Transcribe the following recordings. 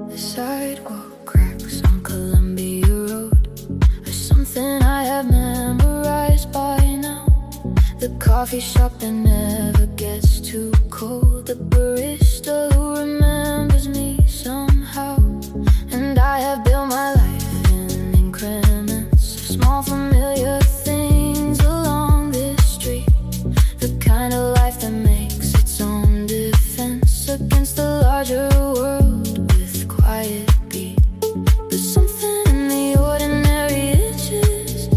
The sidewalk cracks on Columbia Road are something I have memorized by now. The coffee shop that never gets too cold, the barista who remembers me somehow. And I have built my life in increments of small familiar things along this street. The kind of life that makes its own defense against the larger world with quiet beat. But something in the ordinary itches,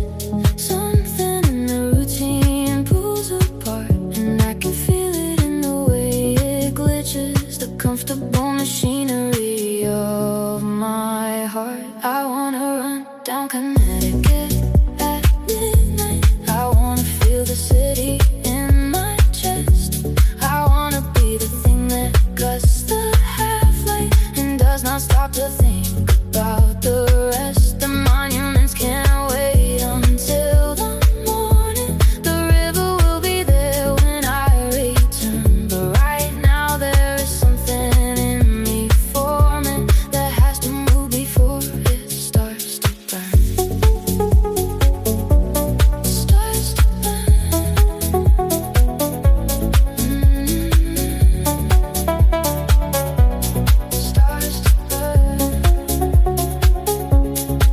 something in the routine pulls apart, and I can feel it in the way it glitches, the comfortable machinery of my heart. I wanna run down Connecticut at midnight. I wanna feel the city in my chest. I wanna be the thing that gusts the half-light and does not stop to think about the rest. The monuments can't wait until the morning. The river will be there when I return. But right now there is something in me forming that has to move before it starts to burn. Starts to burn. Starts to burn.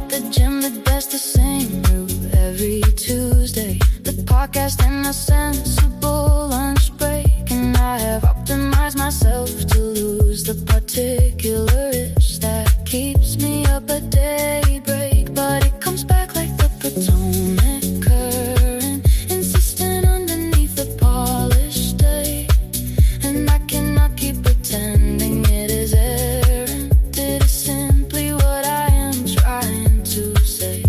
The gym, the desk, the same route every Tuesday. The podcast and a sensible lunch break. And I have optimized myself to lose the particular itch that keeps me up at daybreak. But it comes back like the Potomac current, insistent underneath the polished day. And I cannot keep pretending it is errant. It is simply what I am trying to say.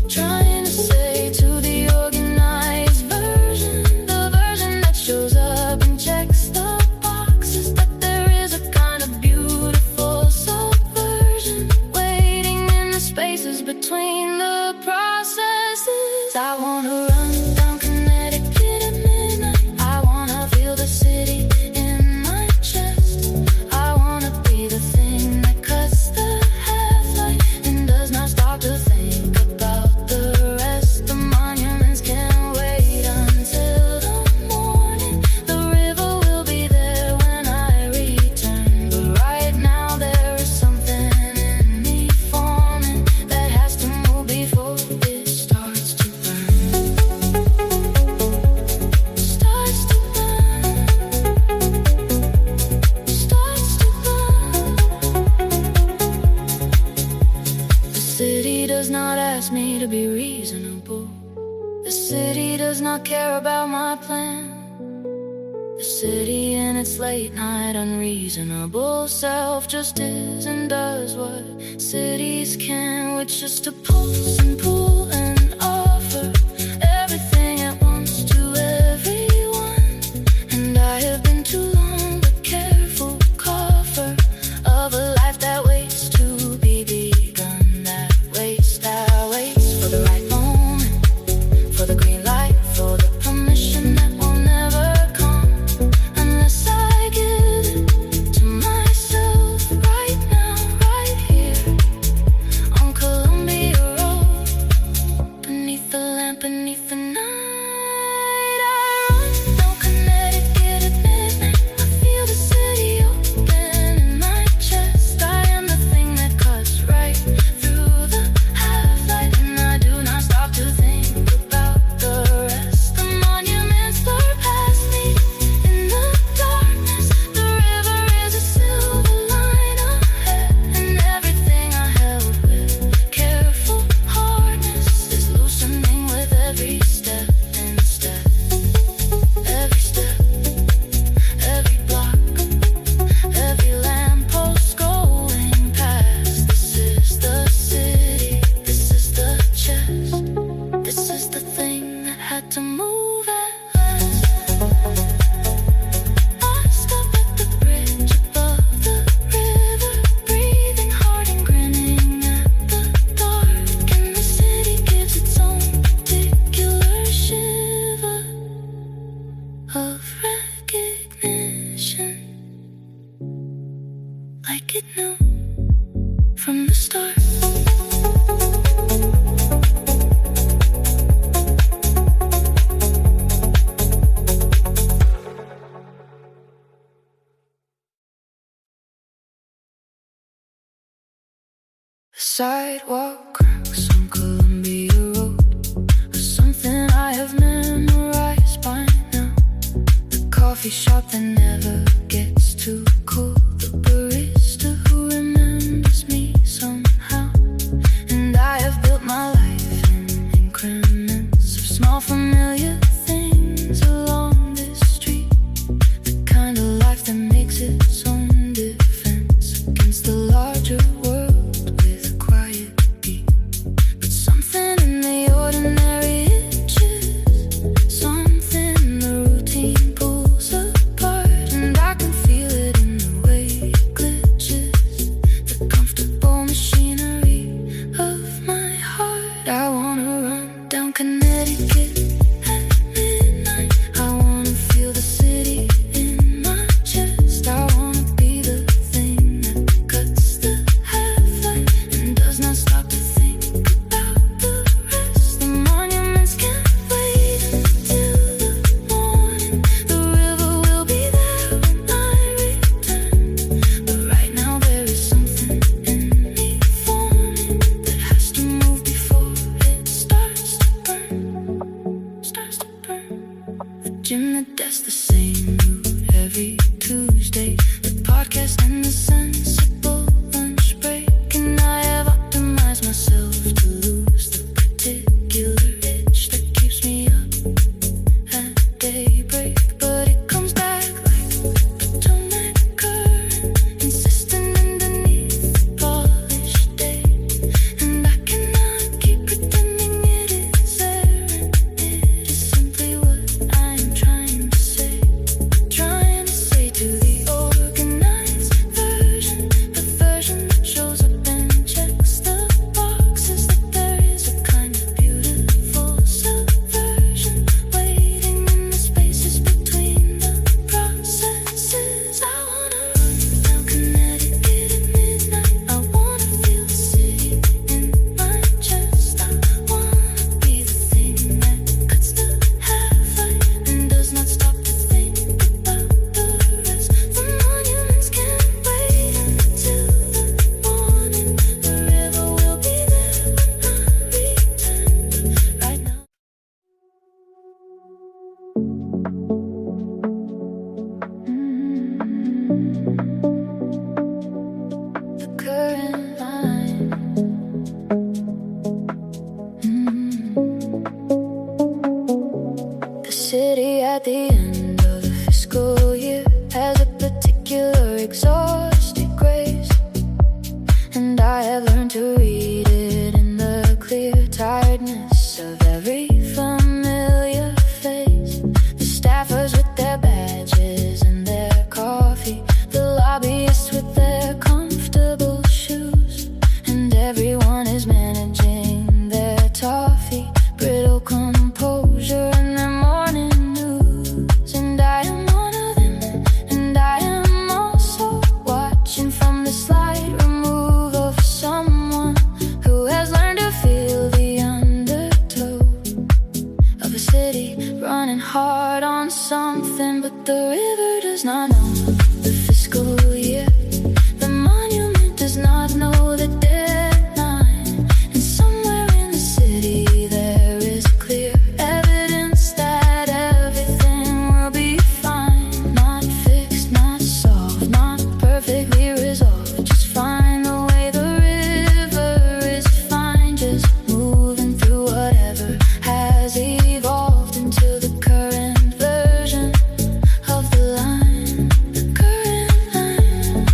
Trying to say to the organized version, the version that shows up and checks the boxes, that there is a kind of beautiful subversion waiting in the spaces between the processes. I wanna run down Connecticut at midnight. I wanna feel the city in my chest. I wanna be the thing that cuts the half-light and does not stop to think about the rest. The monuments can't wait until the morning. The river will be there when I return. But right now there is something in me forming that has to move before it starts to burn. Starts to burn. Starts to burn. The city does not ask me to be reasonable. The city does not care about my plan. The city in its late night unreasonable self just is and does what cities can, which is to pulse and pull and offer everything at once to everyone. And I have been too long the careful coffer of a life that waits to be begun, that waits for the right moment, for the green light, for the permission that will never come unless I give it to myself right now, right here on Columbia Road, beneath the lamp, beneath the night. I run down Connecticut at midnight. I feel the city open in my chest. I am the thing that cuts right through the half-light, and I do not stop to think about the rest. The monuments blur past me in the darkness. The river is a silver line ahead, and everything I held with careful hardness is loosening with every step and step. Every step, every block, every lamppost going past. This is the city, this is the chest, this is the thing that had to move at last. I stop at the bridge above the river, breathing hard and grinning at the dark. And the city gives its own particular shiver Sidewalk cracks on Columbia Road are something I have memorized by now. The coffee shop that never gets too cool, the barista who remembers me somehow. And I have built my life in increments of small familiar things along this street. The kind of life that makes its own defense against the larger world. At the end of the fiscal year has a particular exhausted grace, and I have learned to read it in the clear tiredness of every familiar face. The staffers with their badges and their coffee, the lobbyists with their comfortable shoes, and everyone is managing their toffee, brittle composure and their morning. Hard on something, but the river does not know the fiscal year. The monument does not know the deadline. And somewhere in the city there is clear evidence that everything will be fine. Not fixed, not solved, not perfectly resolved, just fine the way the river is fine. Just moving through whatever has evolved into the current version of the line, the current line.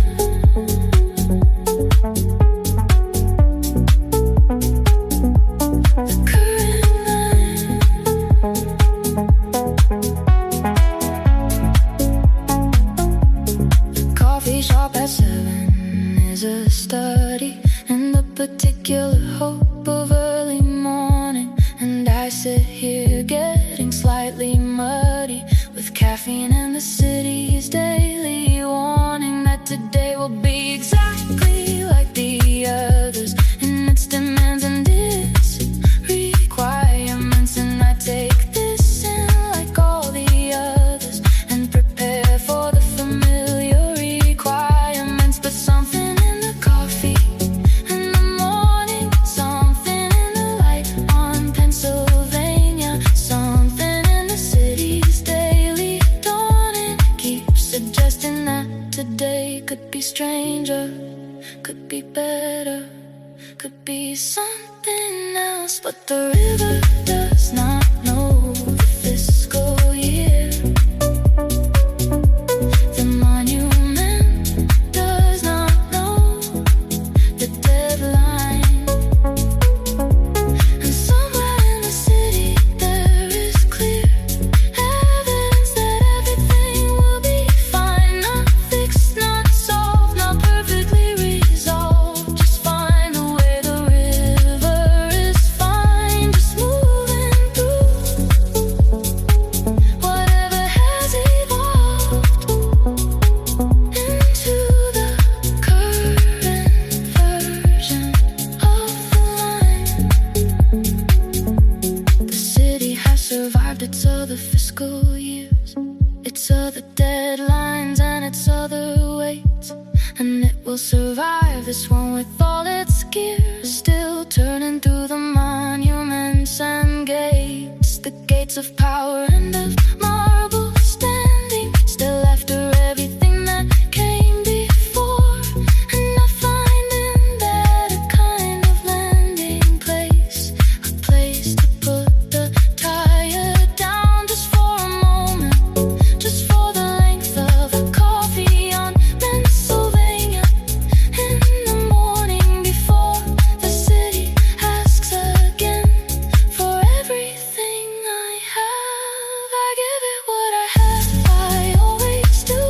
The current line. The coffee shop at 7 is a study in the particular hope of early morning. And I sit here getting slightly muddy with caffeine and the city's daily warning that today will be exactly like the others in its demands and its requirements. And I take this in like all the others and prepare for the familiar requirements. But something in the coffee and the morning be something else, but the river does not know the fiscal year. The monument does not know the deadline. And somewhere in the city there is clear evidence that everything will be fine. Not fixed, not solved, not perfectly resolved. Just find the way the river is fine. Just moving through whatever has evolved into the current version of the line. The city has survived its other fiscal years, its other deadlines and its other weights, and it will survive this one with all its gears, still turning through the monuments and gates, the gates of power and of marble standing still after everything that came before, and not finding that a kind of landing place, a place to put the tire down just for a moment, just for the length of a coffee on Pennsylvania in the morning before the city asks again for everything I have. I give it what I have, I always do.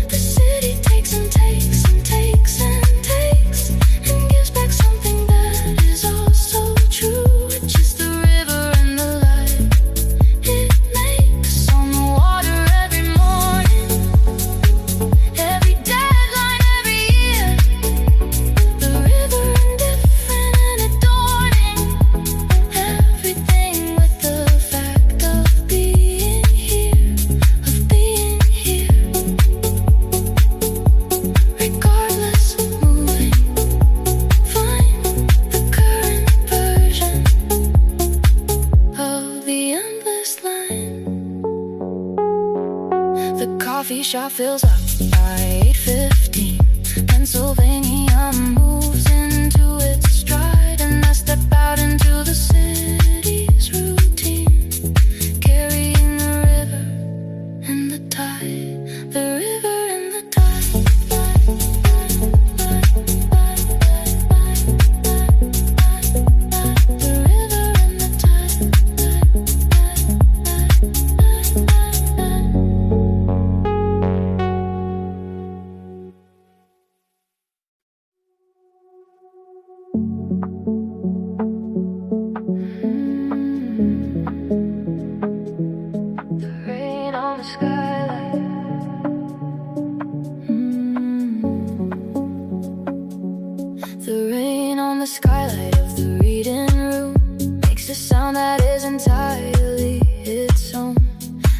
The city takes and takes and takes and takes and gives back something that is also true, which is the river and the light it makes on the water every morning, every deadline, every year. The river indifferent and adorning everything with the fact of being here, regardless of moving. Find the current version of the endless line. The coffee shop fills up by 8:15. Pennsylvania moves into its stride, and I step out into the city's routine, carrying the river and the tide, the river and the tide. The river and the tide. The rain on the skyline. The rain on the skylight of the reading room makes a sound that is entirely its own.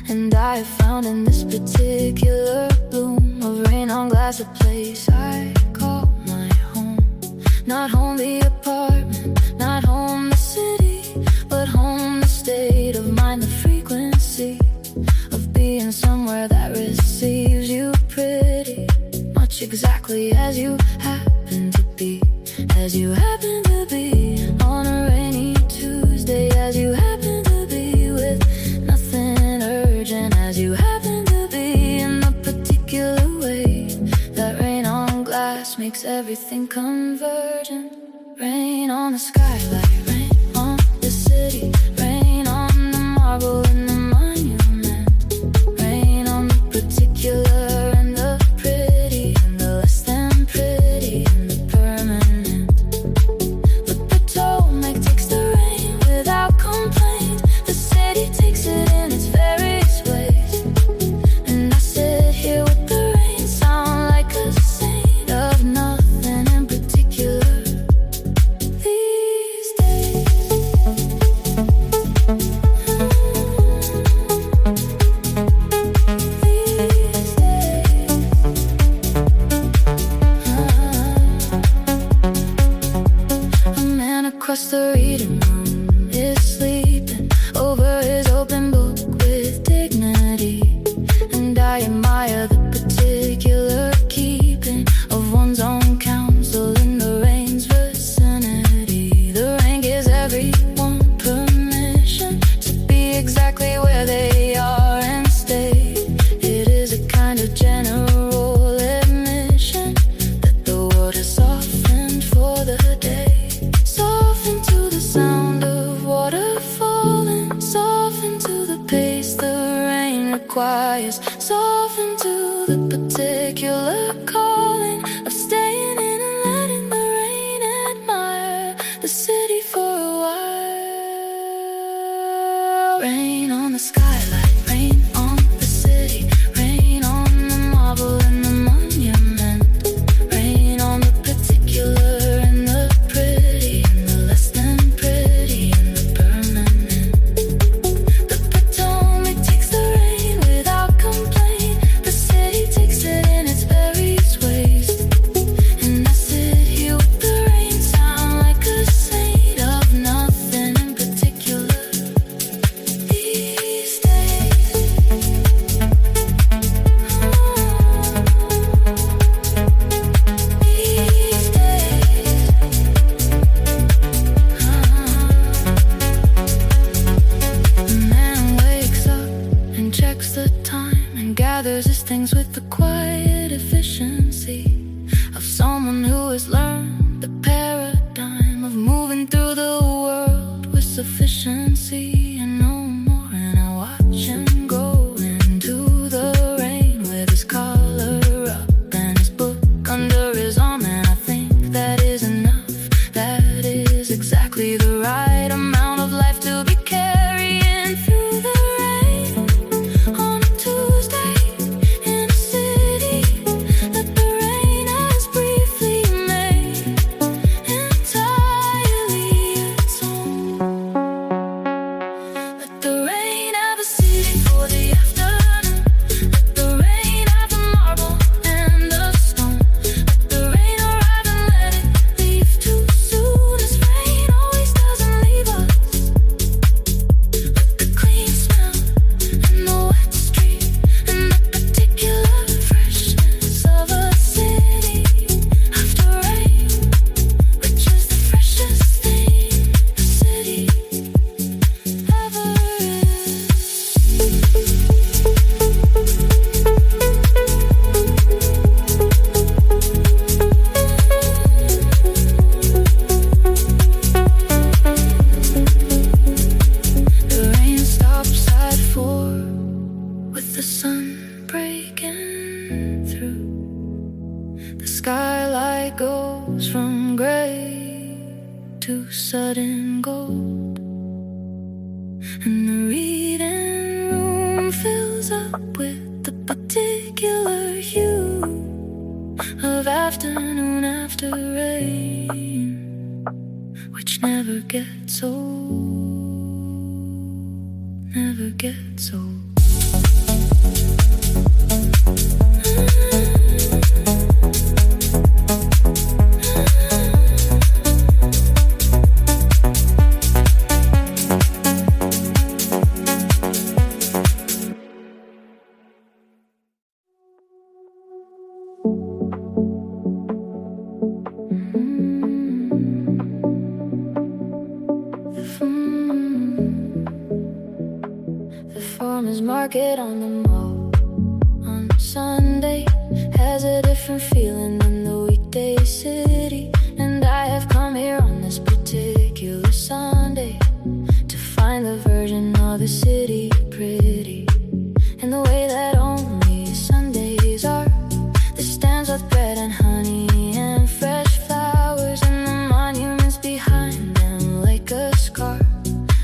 And I have found in this particular bloom of rain on glass a place I call my home. Not home the apartment, not home the city, but home the state of mind, the frequency of being somewhere that receives you pretty much exactly as you happen to be, as you happen to be on a rainy Tuesday, as you happen to be with nothing urgent, as you happen to be in the particular way that rain on glass makes everything convergent. Rain on the skylight, rain on the city, rain on the marble and the monument, rain on the particular and the pretty and the less than pretty and the permanent. The Potomac takes the rain without complaint. The city takes it in its various ways, and I sit here with the rain, sound like a saint of nothing in particular these days. requires soften to the particular calling of staying in and letting the rain admire the city for a while. Rain on the skyline, rain on the city, rain on the marble and the monument, rain on the particular and the pretty and the less than pretty and the permanent. The Potomac takes the rain without complaint. The city takes it in its various ways. And I sit here with the rain, sound like a saint of nothing in particular these days. These days. The man wakes up and checks the time and gathers his things with the quiet efficiency of someone who has learned the paradigm of moving through the world with sufficiency and no more. And I watch him go into the rain with his collar up and his book under his arm, and I think that is enough. That is exactly the right amount of life to be carrying through the rain on a Tuesday in a city that the rain has briefly made entirely its own. Let the rain have a seat for the afternoon. Let the rain have the marble and the stone. Let the rain arrive and let it leave too soon, as rain always doesn't leave us. Let the clean smell and the wet street and the particular freshness of a city after rain, which is the freshest thing the city ever is. The rain stops at 4 with the sun breaking through. The skylight goes from gray to sudden gold, and the reading room fills up with the particular hue of afternoon after rain, which never gets old, never gets old. The farmer's market on the mall on Sunday has a different feeling than the weekday city. And I have come here on this particular Sunday to find the version of the city pretty in the way that only Sundays are. The stands with bread and honey and fresh flowers, and the monuments behind them like a scar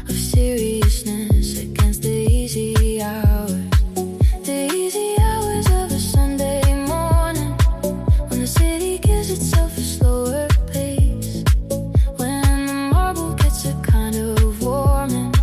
of seriousness against the easy hours. The easy hours of a Sunday morning, when the city gives itself a slower pace, when the marble gets a kind of warming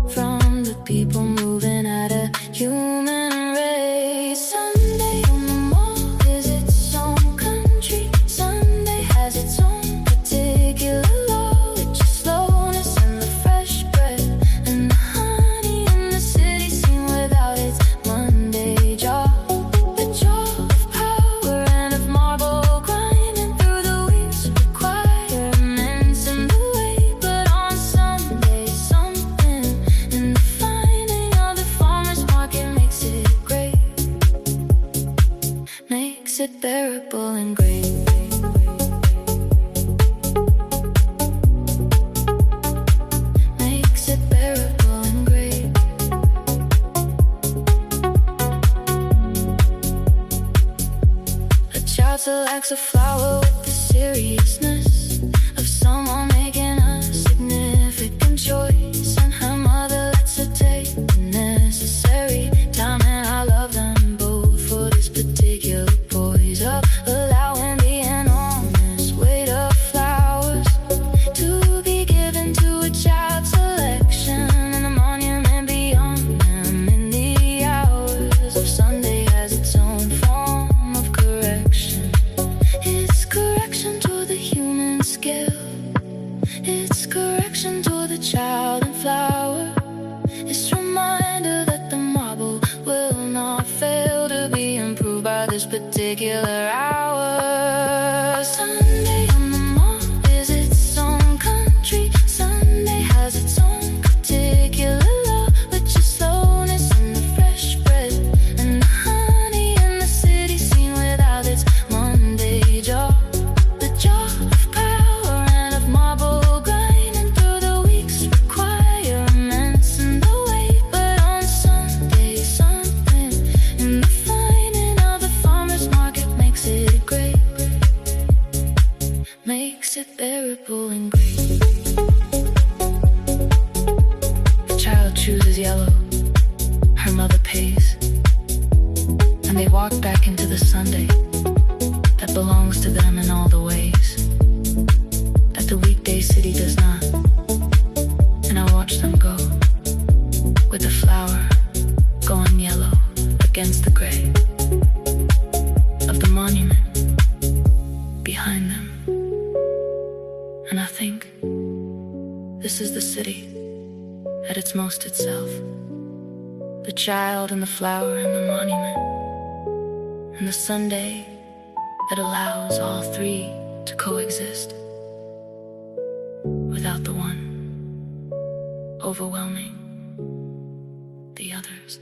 from the people moving at a human race. Sunday on the mall is its own country. Sunday has its own particular law, which is slowness and the fresh bread and the honey in the city scene without its Monday jaw. The jaw of power and of marble grinding through the wheels requirements in the way. But on Sunday, something in the finding of the farmer's market makes it great, makes it bearable and great. Makes it bearable and great. selects a flower with the seriousness of someone making a significant choice, and her mother lets her take the necessary time, and I love them both for this particular poise of allowing the enormous weight of flowers to be given to a child's selection, and the monument beyond them in the hours of Sunday has its own form of correction. It's correction to the human scale. It's correction to the child and flower. It's reminder that the marble will not fail to be improved by this particular hour. Sunday on the mall is its own country. Sunday has its own particular law, which is slowness and the fresh bread and the honey in the city scene without its Monday jaw. The jaw of power and of marble grinding through the weeks require immense in the weight, but on Sunday something in the finding of the farmer's market makes it great, makes it bearable and great. The child chooses yellow, her mother pays, and they walk back into the Sunday that belongs to them in all the ways that the weekday city does not. And I watch them go, with the flower going yellow against the gray of the monument behind them. And I think this is the city at its most itself. The child and the flower and the monument, and the Sunday that allows all three to coexist without the one overwhelming the others.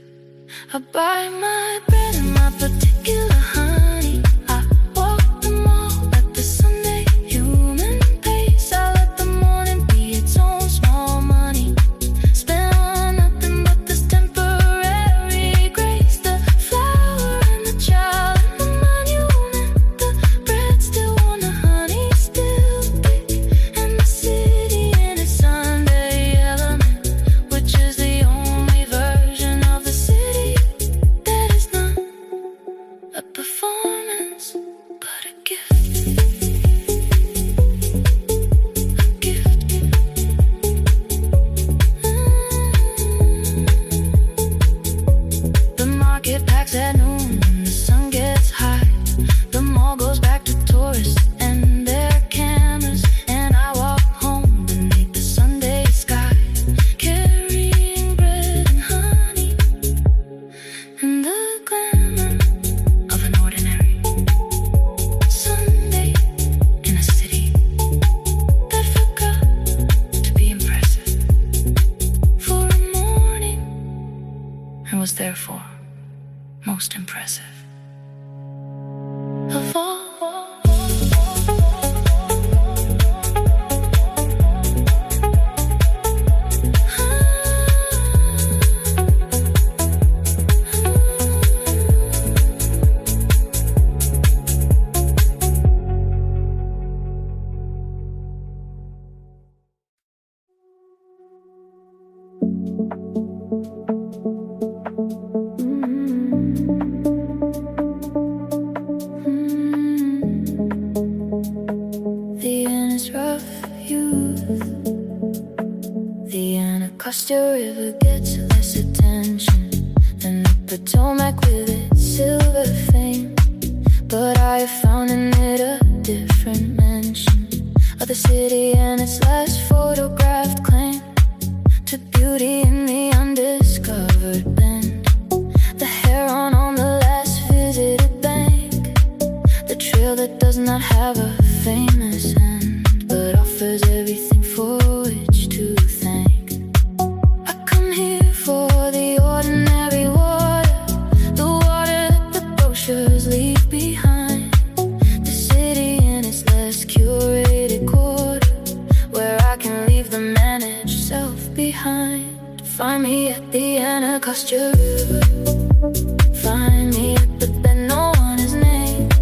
I buy my bread and my particular honey. I walk the mall at the Sunday human pace. I let the morning be its own small money, spent on nothing but this temporary grace. The flower and the child and the monument, the bread still warm, the honey still thick, and the city in its Sunday element, which is the only version of the city that is not a performance, but a gift. A gift. The market packs at noon when the sun gets high. The mall goes back to tourists and their cameras, and I walk home beneath the Sunday sky, carrying bread and honey and the glamour of an ordinary Sunday in a city that forgot to be impressive for a morning and was therefore most impressive of all. The end is rough youth. The Anacostia River gets less attention than the Potomac with its silver fame, but I have found in it a different mention of the city and its last photographed claim to beauty in the undiscovered bend. The heron on the last visited bank, the trail that does not have a famous end, but offers everything for which to thank. I come here for the ordinary water, the water that the brochures leave behind. The city in its less curated quarter, where I can leave the managed self behind. Find me at the Anacostia River, find me at the bend no one has named.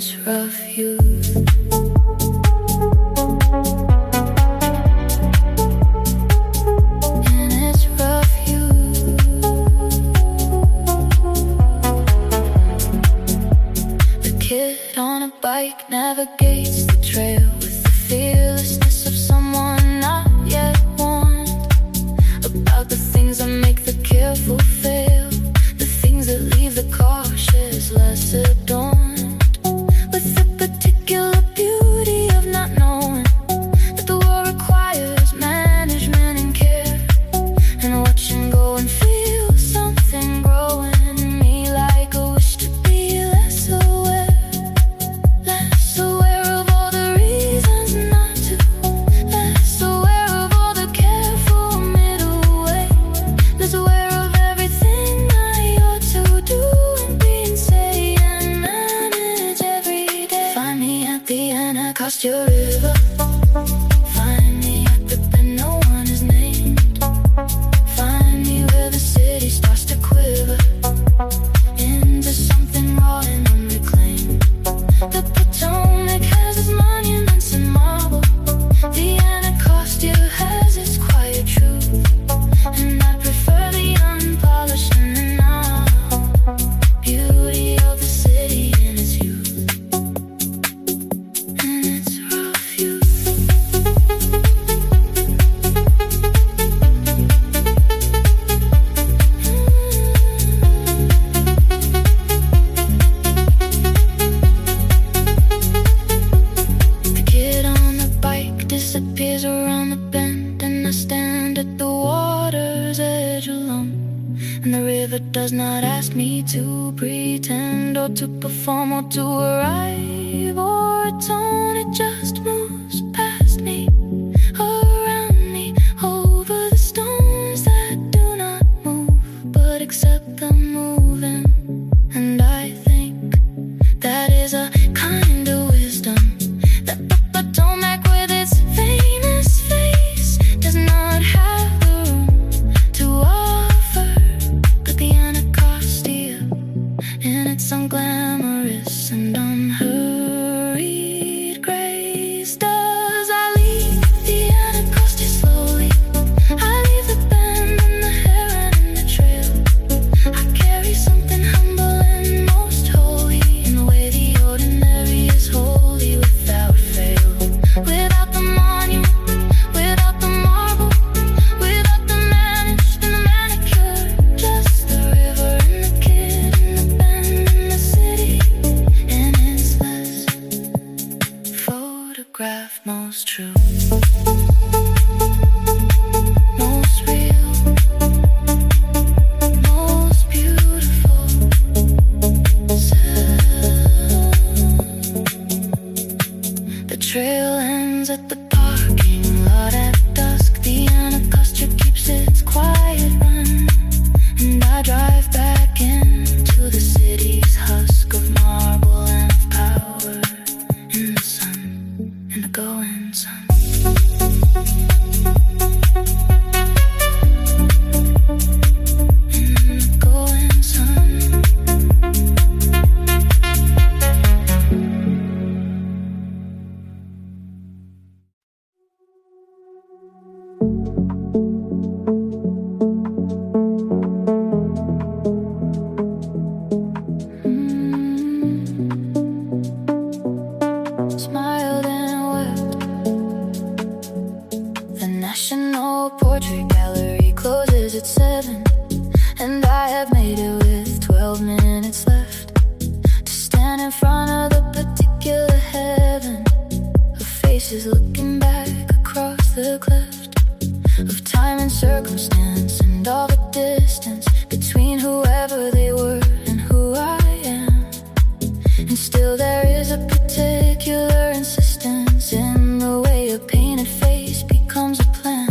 its rough youth. In its rough youth. The kid on a bike navigates the trail with the fearlessness of someone not yet warned about the things that make the careful fail, the things that leave the cautious less adorned, with the particular beauty of not knowing that the world requires management and care, and watching go and feel something growing in me, like a wish to be less aware of all the reasons not to, less aware of all the careful middle way, less aware of everything I ought to do and be and say and manage every day. Find me at the Anacostia River. Find me at the bend no one is named. Find me where the city starts to quiver into something raw and unreclaimed. The Potomac has its monuments and marble. The Anacostia has its quiet truth, and I prefer the unpolished and the now beauty of the city in its youth. In its rough youth. The kid on the bike disappears around the bend, and I stand at the water's edge alone. And the river does not ask me to pretend or to perform or to arrive or atone. It just moves past me, around me, over the stones that do not move but accept them moving. And I think that is a kind of wisdom that the Potomac with its famous face does not have the room to offer. But the Anacostia, in its unglamorous and unhurried grace, does. I leave the Anacostia slowly. I leave the bend and the heron and the trail. I carry something humble and most holy, in the way the ordinary is holy without fail. Without the monument, without the marble, without the managed and the manicure, just the river and the kid and the bend and the city, and it's less photograph, most true, most real, most beautiful self. The trail ends at the parking lot at dusk. The Anacostia keeps its quiet run, and I drive back into the city's husk of marble and of power, in the sun, in the going sun. In the going sun. Smiled and wept. The National Portrait Gallery closes at 7, and I have made it with 12 minutes left to stand in front of the particular heaven of faces looking back across the cleft of time and circumstance, and all the distance between whoever they were and who I am. And still there is a particular insistence in the way a painted face becomes a plan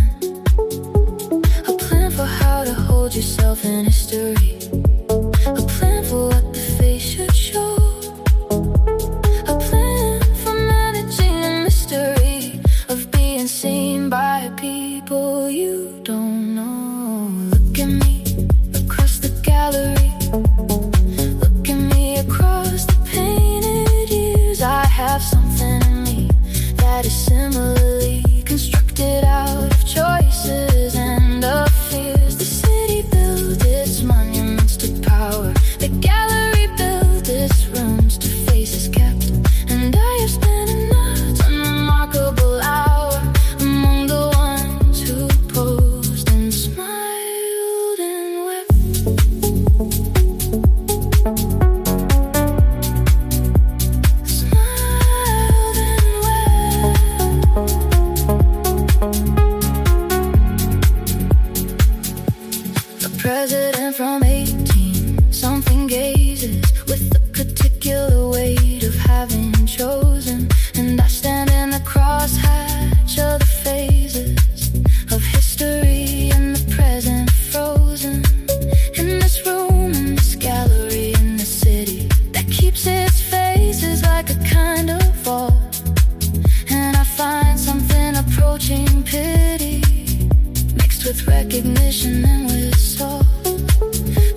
for how to hold yourself in history, a plan for what the face should show, a plan for managing the mystery of being seen by people you don't know. Look at me across the gallery, look at me across the painted years. have something in me that is similarly constructed out of choices and of fears. The city built its monuments to power. The gallery built its rooms to faces kept. And I have spent an unremarkable hour among the ones who posed and smiled and wept. Smiled and wept. A president from 18-something gazes with the particular weight of having chosen. And I stand in the crosshatch of the phases of history and the present frozen. In this room, in this gallery, in the city that keeps its faces like a kind of vault. And I find something approaching pity mixed with recognition and with salt.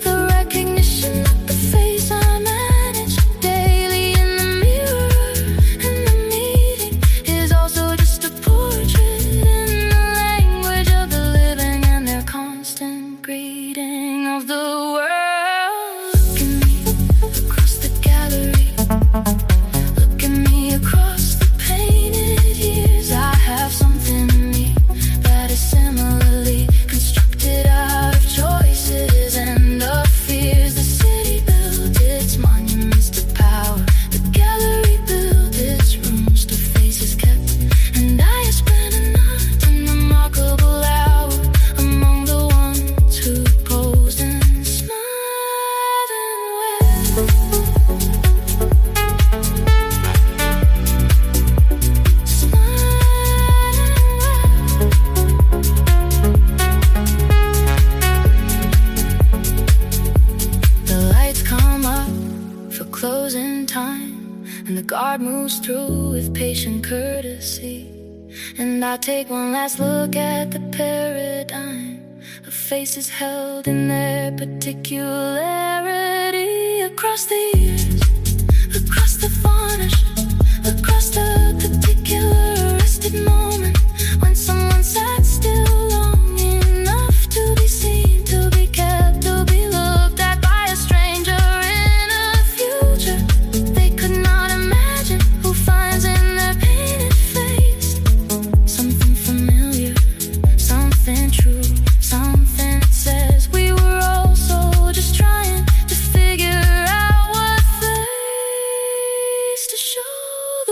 The recognition of the face I manage daily in the mirror, and the meeting is also just a portrait in the language of the living and their constant greeting of the world. Look at me across the gallery. Look at me across the painted years. I have something in me that is similarly constructed out of choices and of fears. The city built its monuments to power. The gallery built its rooms to faces kept. And I have spent an unremarkable hour among the ones who posed and smiled and wept. The lights come up for closing time, and the guard moves through with patient courtesy. And I take one last look at the paradigm of faces held in their particularity across the years, across the varnish, across the particular arrested moment when someone sat still long enough to be seen, to be kept, to be looked at by a stranger in a future they could not imagine, who finds in their painted face something familiar, something true, something that says we were also just trying to figure out what face to show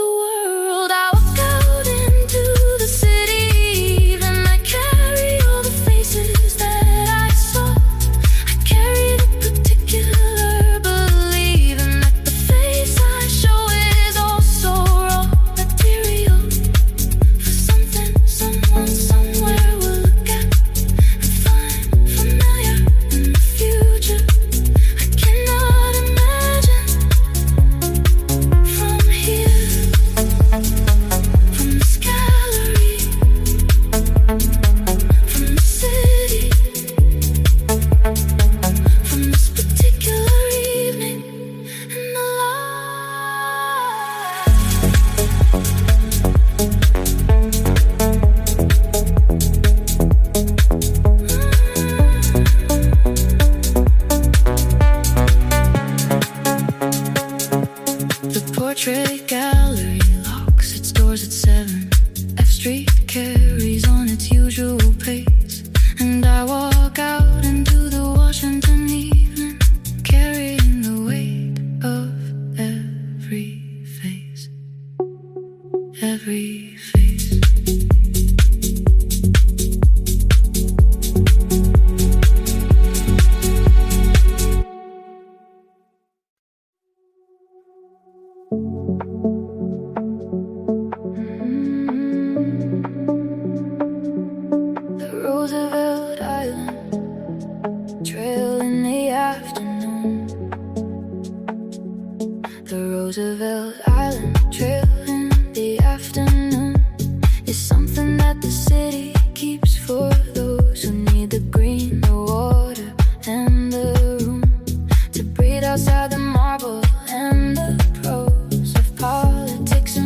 the world. I walk out into the city, even I carry all the faces that I saw. I carry the particular believing that the face I show is also raw material for something someone somewhere will look at and find familiar in the future. I cannot imagine from here, from this gallery, from the city, from this particular evening in the light. The portrait gallery locks its doors at 7. F Street carries on its usual pace, and I walk out into the Washington evening, carrying the weight of every face, every face. The Roosevelt Island Trail in the afternoon. The Roosevelt Island Trail in the afternoon is something that the city keeps for those who need the green, the water, and the room to breathe outside the marble and the prose of politics and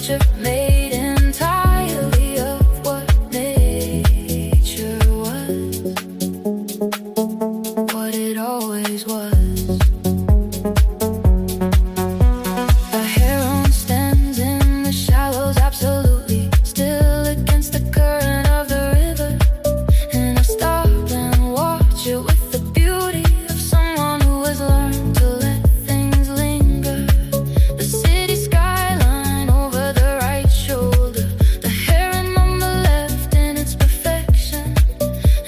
culture made entirely of what nature was, what it always was. A heron stands in the shallows, absolutely still against the current of the river, and I stop and watch it with the beauty of someone who has learned to let things linger. The city skyline over the right shoulder, the heron on the left in its perfection,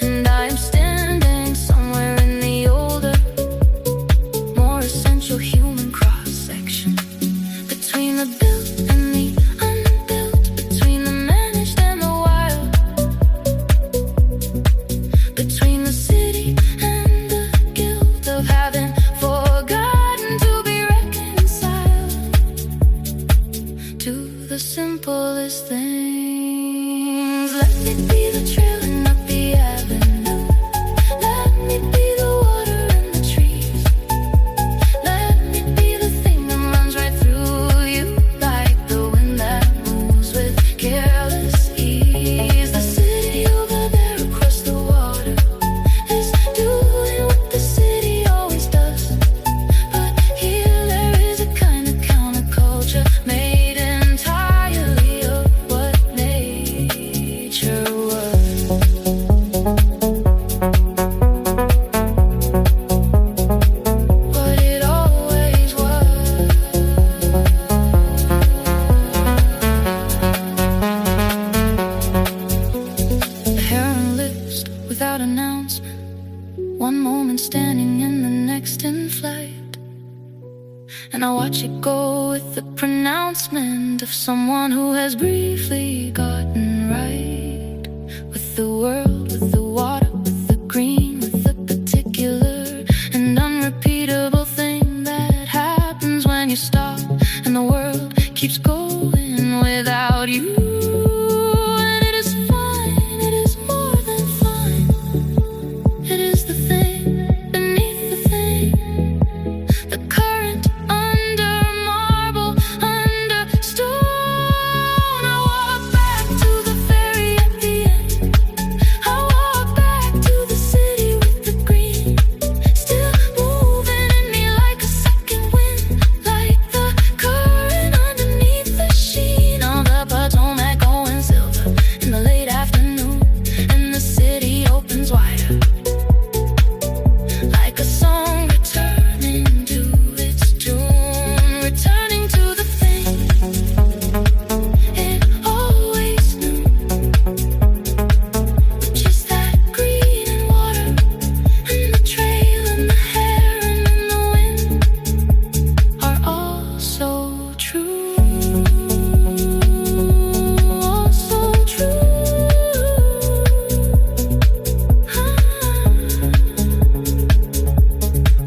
and I am standing somewhere in the older, more essential human cross-section, between the built and the unbuilt, between the managed and the wild, between the city and the guilt of having forgotten to be reconciled to the simplest things. Let me be the trail and not the avenue. Let me be the water and the trees. Let me be the thing that runs right through you, like the wind that moves with careless ease. The city over there across the water is doing what the city always does, but here there is a kind of counterculture made entirely of what nature was, what it always was. The heron lives without announcement, one moment standing and the next in flight, and I watch it go with the pronouncement of someone who has briefly gotten right with the world, with the water, with the green, with the particular and unrepeatable thing that happens when you stop and the world keeps going without you. And it is fine, it is more than fine. It is the thing beneath the thing, the current under marble, under stone. I walk back to the ferry at the end. I walk back to the city with the green, still moving in me like a second wind, like the current underneath the sheen of the Potomac going silver in the late afternoon, and the city opens wider, like a song returning to its tune, returning to the thing it always knew, which is that green and water and the trail and the heron and the wind are all so true, all so true.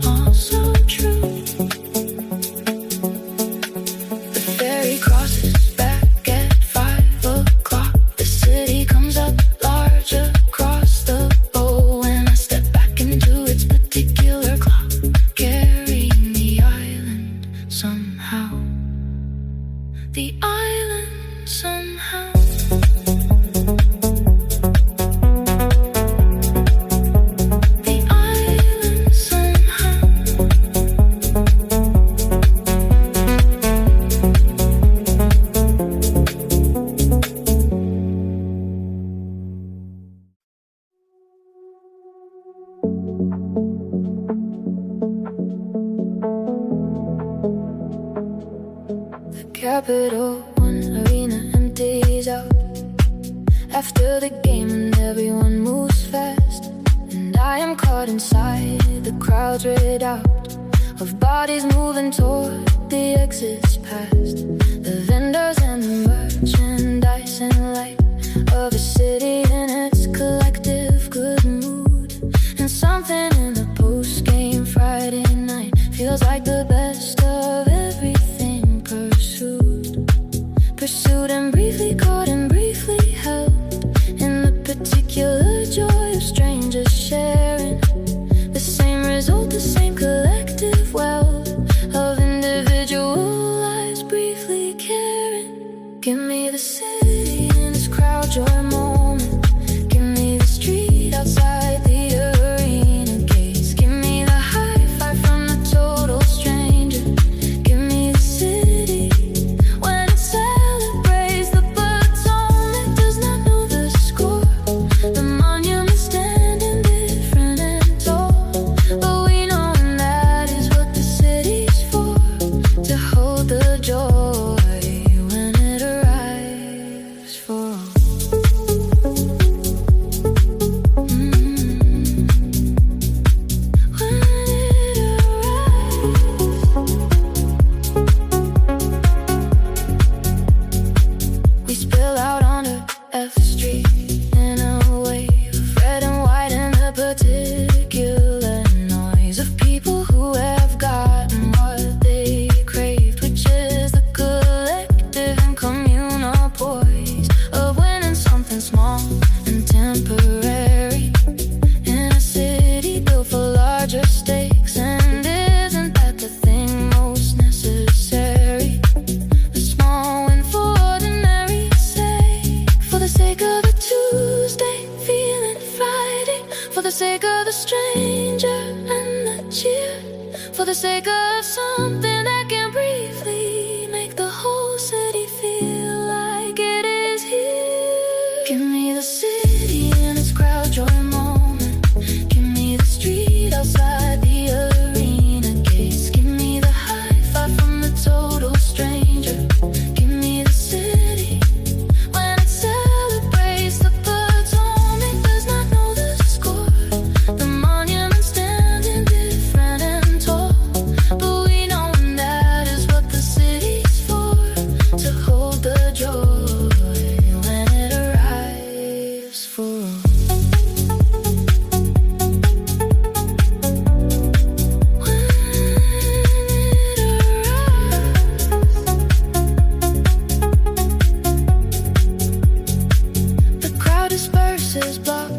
All so true. The ferry crosses back at 5 o'clock. The city comes up large across the bow, and I step back into its particular clock, carrying the island somehow. The island somehow. The island somehow. The Capitol One arena empties out after the game, and everyone moves fast, and I am caught inside the crowd's red out of bodies moving toward the exits past the vendors and the merchandise and light of a city in its collective good mood. And something in the post-game Friday night feels like the best of everything pursued and briefly caught and briefly held in the particular joy of strangers sharing the same result, the same collective wealth of individual lives briefly caring. Give me the city in this crowd joy moment. Give me the street outside the arena gates. Give me the high five from the total stranger. Give me the city when it celebrates. The platoon does not know the score. The monuments standing different and tall, but we know that is what the city's for, to hold the joy when it arrives for all. When it arrives, we spill out onto F Street in a wave of red and white and the particular noise of people who have gotten what they craved, which is the collective and communal poise of winning something small and temporary in a city built for larger stakes. And isn't that the thing most necessary? The small win for ordinary sake, for the sake of a Tuesday feeling Friday, for the sake of the stranger and the cheer, for the sake of something that can briefly make the whole city feel like it is here. Give me the city in its crowd joy moment. Give me the street outside the arena gates. Give me the high five from the total stranger. Give me the city when it celebrates. The platoon does not know the score. The monuments standing different and tall, but we know that is what the city's for, to hold the joy when it arrives for all. The crowd disperses block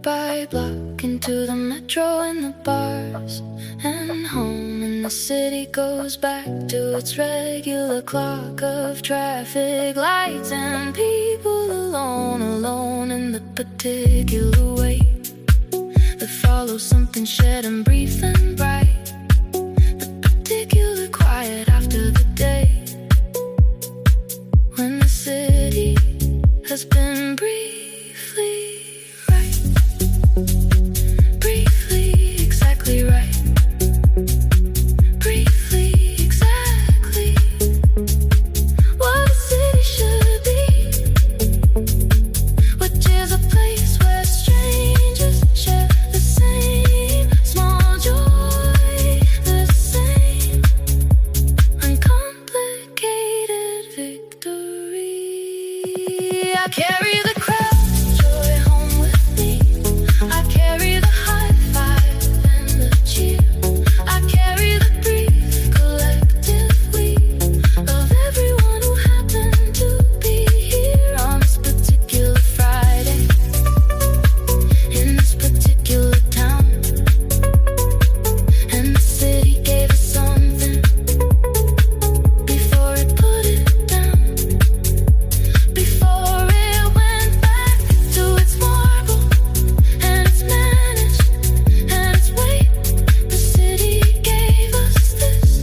by block into the metro and the bars and home, and the city goes back to its regular clock of traffic lights and people alone in the particular way that follows something shared and brief and bright, the particular quiet after the day when the city has been briefly right, briefly exactly right, briefly exactly what a city should be, which is a place where strangers share the same small joy, the same uncomplicated victory. I carry the crowd joy home with me. I carry the high five and the cheer. I carry the brief collective we of everyone who happened to be here on this particular Friday in this particular town. And the city gave us something before it put it down, before it went back to its marble and its manage and its weight. The city gave us this,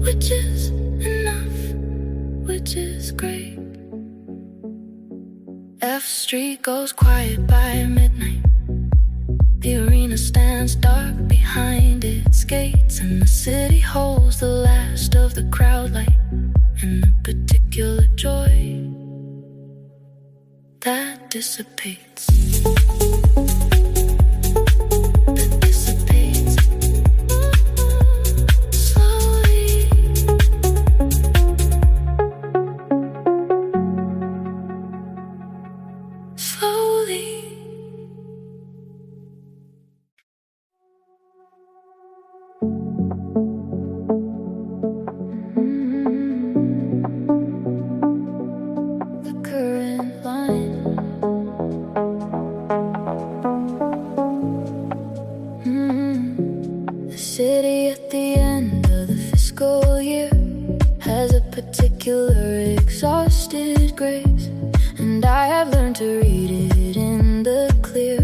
which is enough, which is great. F Street goes quiet by midnight. The arena stands dark behind its gates, and the city holds the last of the crowd light and the particular joy that dissipates. That dissipates slowly. Slowly. The current line exhausted grace, and I have learned to read it in the clear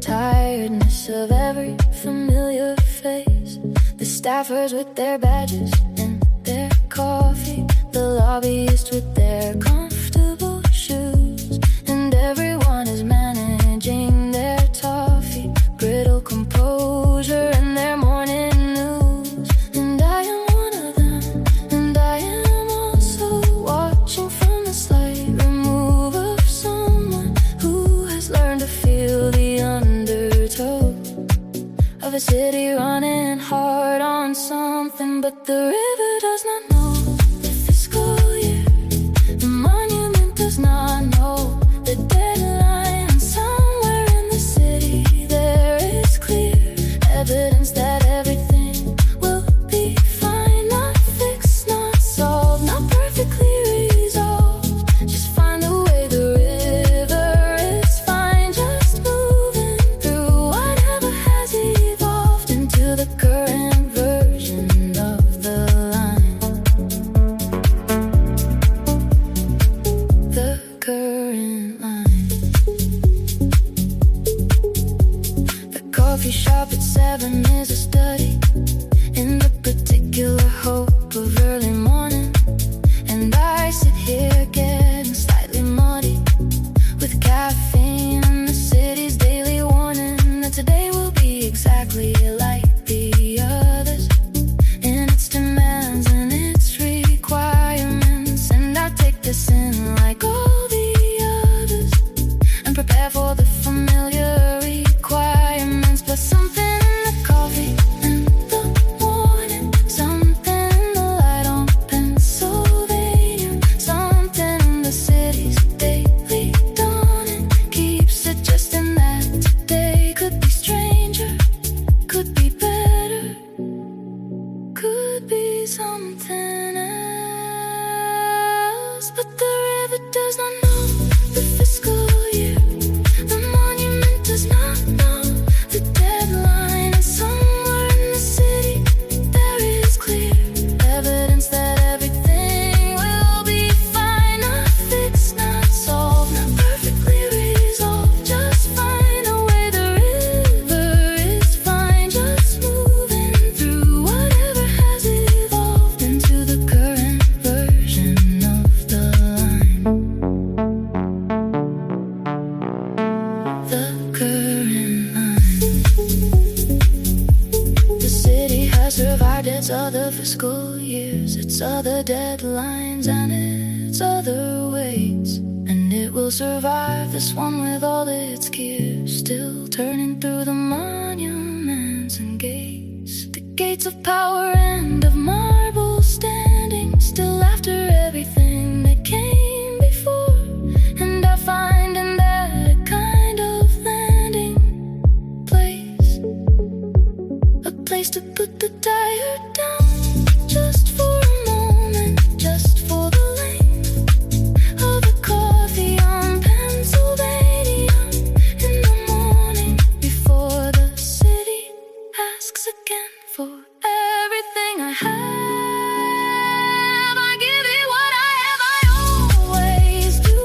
tiredness of every familiar face. The staffers with their badges and their coffee, the lobbyists with their comfortable shoes, and everyone is managing their toffee, brittle composure and their morning news. And I am one of them, and I am also watching from the slight remove of someone who has learned to feel the undertow of a city running hard on something. But the river does not know the fiscal year, the monument does not know the deadline. And somewhere in the city there is clear evidence that everything will be fine. Not fixed, not solved, not perfectly resolved. Just find the way the river is fine. Just moving through whatever has evolved into the current version of the line. The current line. The coffee shop at 7 is a study in the particular hope of early morning. And I sit here getting slightly muddy with caffeine and the city's daily warning that today will be exactly like the others in its demands and its requirements. And I take this in like all the others and prepare for the familiar requirements. Plus something in the coffee in the morning, something in the light on Pennsylvania, something in the city's daily dawning keeps suggesting that today could be stranger, could be better, could be something else. But the river does not know the fiscal year, the monument does not know the deadline. And somewhere in the city there is clear evidence that everything will be fine. Not fixed, not solved, not perfectly resolved. Just find a way the river is fine. Just moving through whatever has evolved into the current version of the line. The current line. The city has survived its other fiscal years, its other deadlines, and its other weights. And it will survive this one with all its gears, still turning through the monuments and gates. The gates of power and of marble standing still after everything that came before. And I find in that a kind of landing place, a place to put the tired down, just for a moment, just for the length of a coffee on Pennsylvania in the morning, before the city asks again for everything I have. I give it what I have, I always do.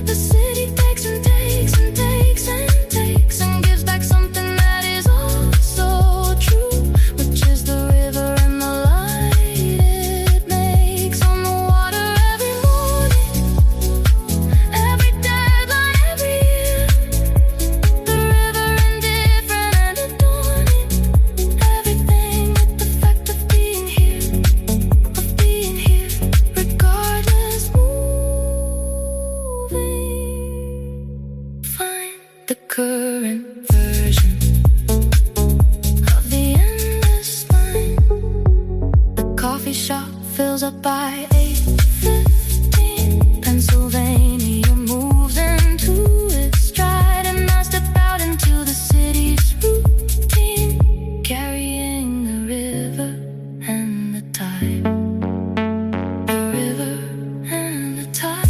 The city takes and takes and takes and takes and gives back something that is also true, which is the river and the light it makes on the water every morning, every deadline, every year. The river indifferent and adorning everything with the fact of being here, regardless, moving. Find the current version of the endless line. The coffee shop fills up by 8:15. Pennsylvania moves into its stride, and I step out into the city's routine, carrying the river and the tide. The river and the tide.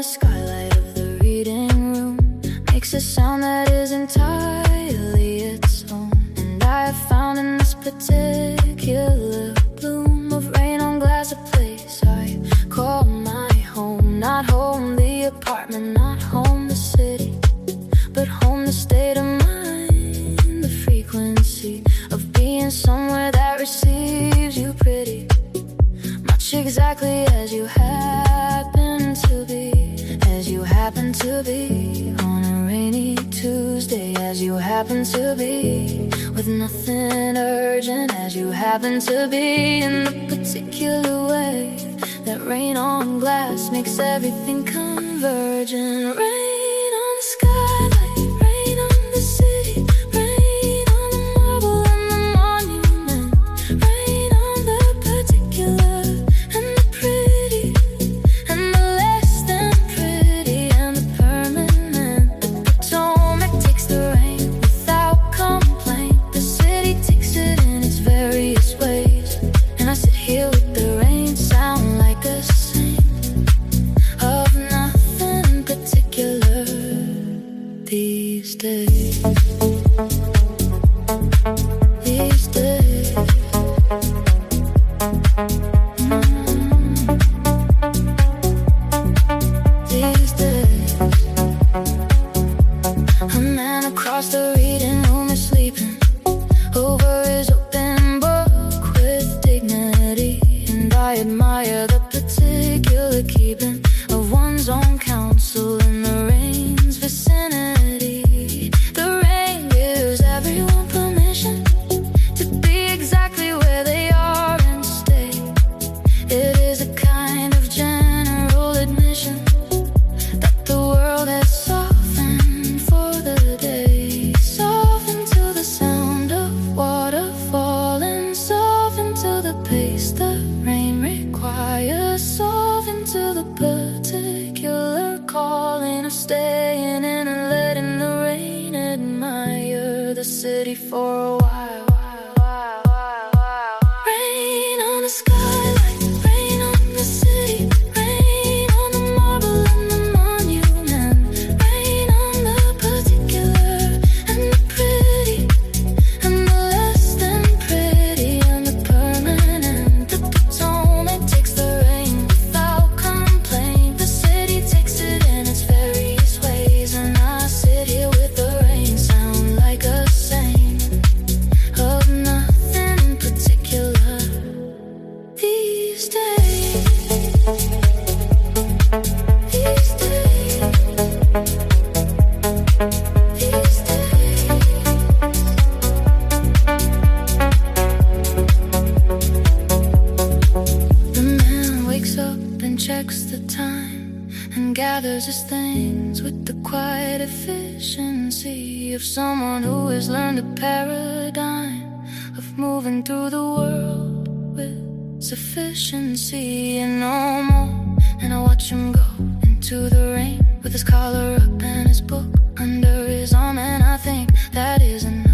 the skylight of the reading room makes a sound that is entirely its own. And I have found in this particular bloom of rain on glass a place I call my home. Not home the apartment, not home the city, but home the state of mind, the frequency of being somewhere that receives you pretty much exactly as you happen to be, as you happen to be on a rainy Tuesday, as you happen to be with nothing urgent, as you happen to be in the particular way that rain on glass makes everything convergent. Rain on the skylight, rain on the city, rain on the marble and the monument, rain on the particular and the pretty and the less than pretty and the permanent. The Potomac takes the rain without complaint. The city takes it in its various ways, and I sit here with the rain sound like a saint of nothing in particular these days. These days. These days. A man across the reading room is sleeping over his open book with dignity, and I admire the particular keeping of one's own counsel in the rain's vicinity. The rain gives everyone permission to be exactly where they are and stay. It is a kind of general admission that the world has softened for the day, softened to the sound of water falling, softened to the pace the rain requires, softened to the particular calling of staying in and letting the rain admire the city for a while. Rain on the skylight, rain on the city, rain on the marble and the monument, rain on the particular and the pretty and the less than pretty and the permanent. The Potomac takes the rain without complaint. The city takes it in its various ways, and I sit here with the rain sound like a saint of nothing in particular these days. These days. These days. The man wakes up and checks the time and gathers his things with the quiet efficiency of someone who has learned a paradigm of moving through the world with sufficiency and no more. And I watch him go into the rain with his collar up and his book under his arm, and I think that is enough.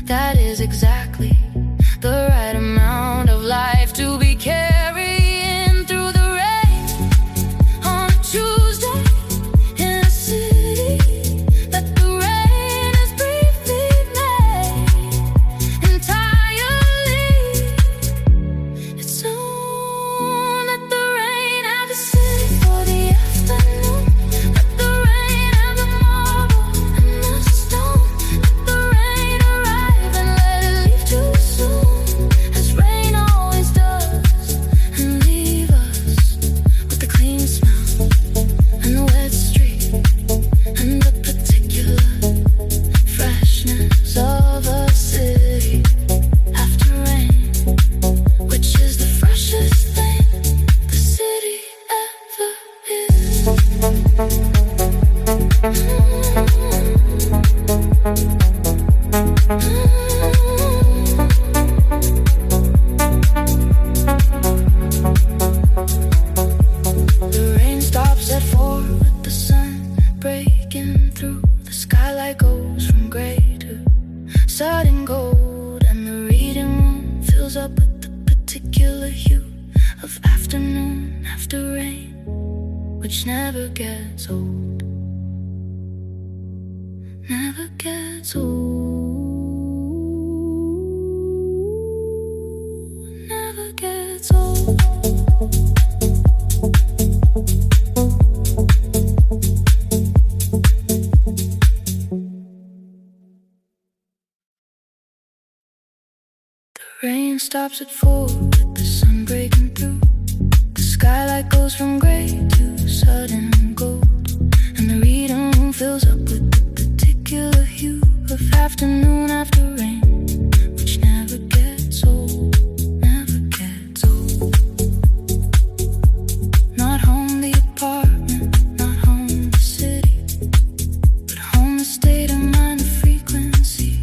That is exactly the right amount of life to be carrying through the rain on a Tuesday in a city that the rain has briefly made entirely its own. Let the rain have the city for the afternoon. Let the rain have the which never gets old. Never gets old. Never gets old. Rain stops at 4 with the sun breaking through. The skylight goes from gray to sudden gold, and the reading room fills up with the particular hue of afternoon after rain, which never gets old, never gets old. Not home the apartment, not home the city, but home the state of mind, the frequency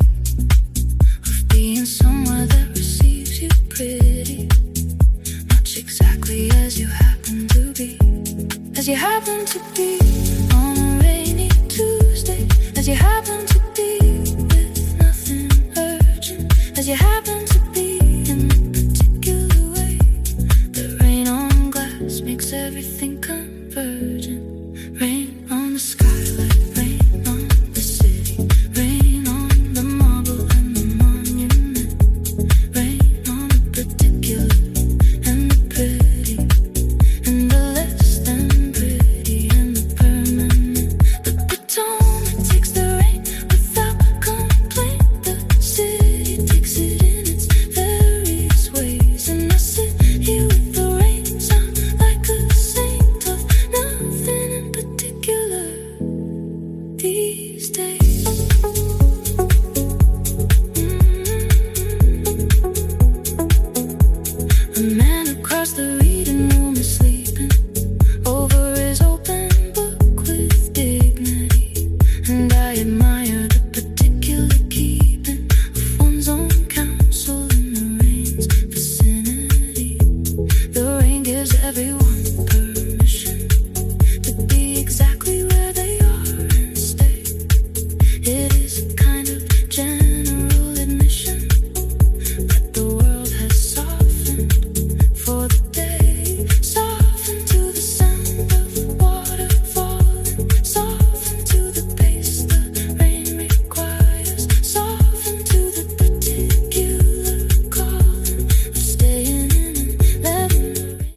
of being somewhere that receives you pretty much exactly as you happen to be. As you happen to be on a rainy Tuesday, as you happen to be with nothing urgent, as you happen to be in a particular way. The rain on glass makes everything convergent. Rain on the skylight, rain on the city, rain on the marble and the monument, rain on the particular and the pretty, and the less than pretty and the permanent. The Potomac takes the rain without complaint. The city takes it in its various ways, and I sit here with the rain, sound like a saint of nothing in particular these days. A man across the reading room is sleeping over his open book with dignity, and I admire the particular keeping of one's own counsel in the rain's vicinity. The rain gives everyone permission to be exactly where they are and stay. It is a kind of general admission that the world has softened for the day, softened to the sound of water falling, softened to the pace the rain requires, softened to the particular calling of staying in and letting the rain.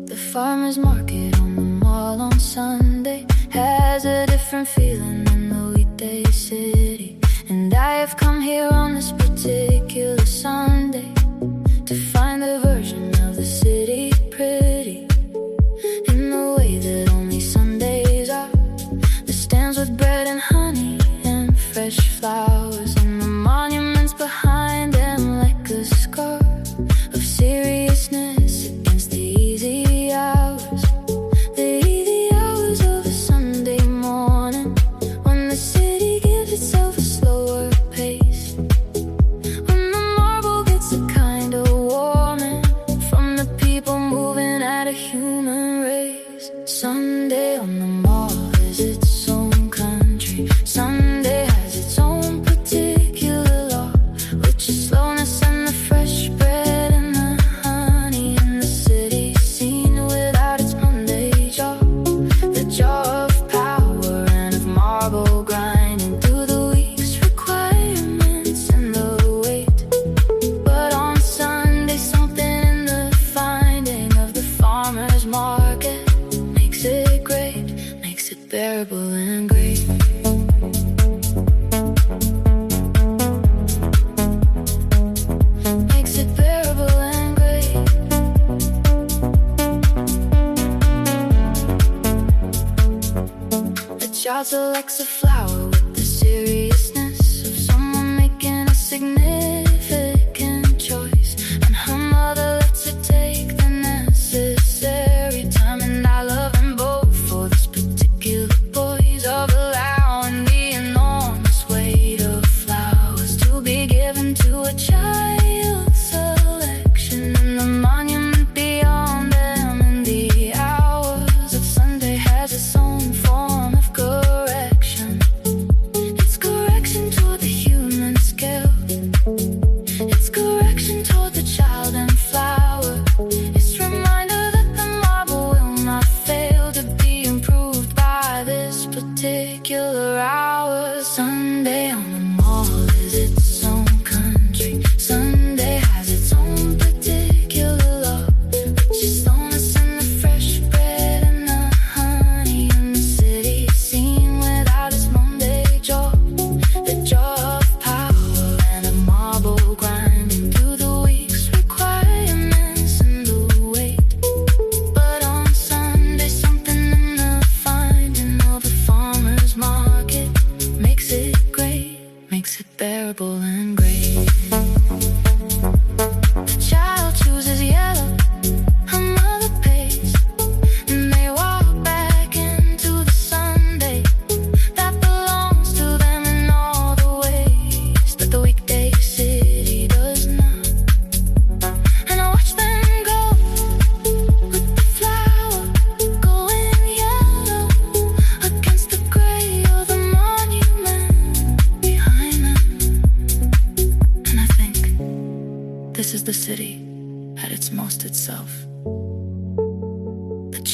The farmer's market on the mall on Sunday has a different feeling than the weekday city, and I have come here on this particular Sunday to find the version of the city pretty in the way that only Sundays are. The stands with bread and honey and fresh flowers, and the monuments behind them like a scar of seriousness against the easy hours. The easy hours of a Sunday morning, when the city gives itself a slower pace, when the marble gets a kind of warming from the people moving at a human race. Sunday on the mall is its own country. Sunday has its own particular law, which is slowness and the fresh bread and the honey in the city scene without its Monday jaw. The jaw of power and of marble grinding through the week's requirements and the weight. But on Sunday, something in the finding of the farmer's market makes it great, makes it bearable and great. Makes it bearable and great. The child selects a flower with the seriousness of someone making a significant choice, and her mother lets her take the necessary time. And I love them both for this particular poise of allowing the enormous weight of flowers to be given to a child's selection, and the monument beyond them in the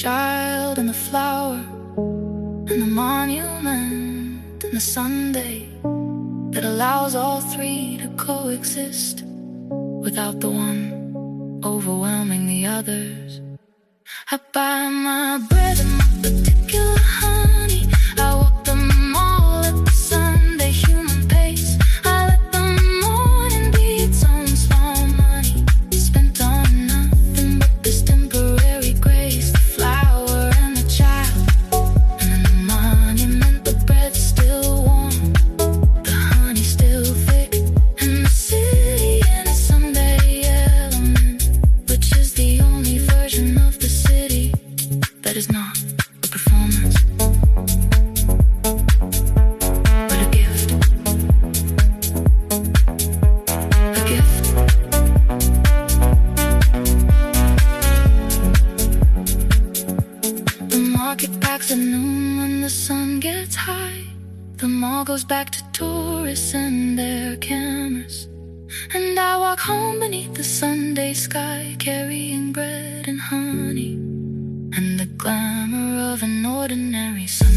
child and the flower and the monument and the Sunday that allows all three to coexist without the one overwhelming the others. I buy my bread and my particular honey. I walk the mall at the Sunday human pace. I let the morning be its own small money, spent on nothing but this temporary grace. The flower and the child, and then the monument. The bread's still warm, the honey still thick, and the city in its Sunday element, which is the only version of the city that is not a performance, but a gift. A gift. The market packs at noon when the sun gets high. The mall goes back to tourists and their cameras, and I walk home beneath the Sunday sky, carrying bread and honey and the glamour of an ordinary Sunday.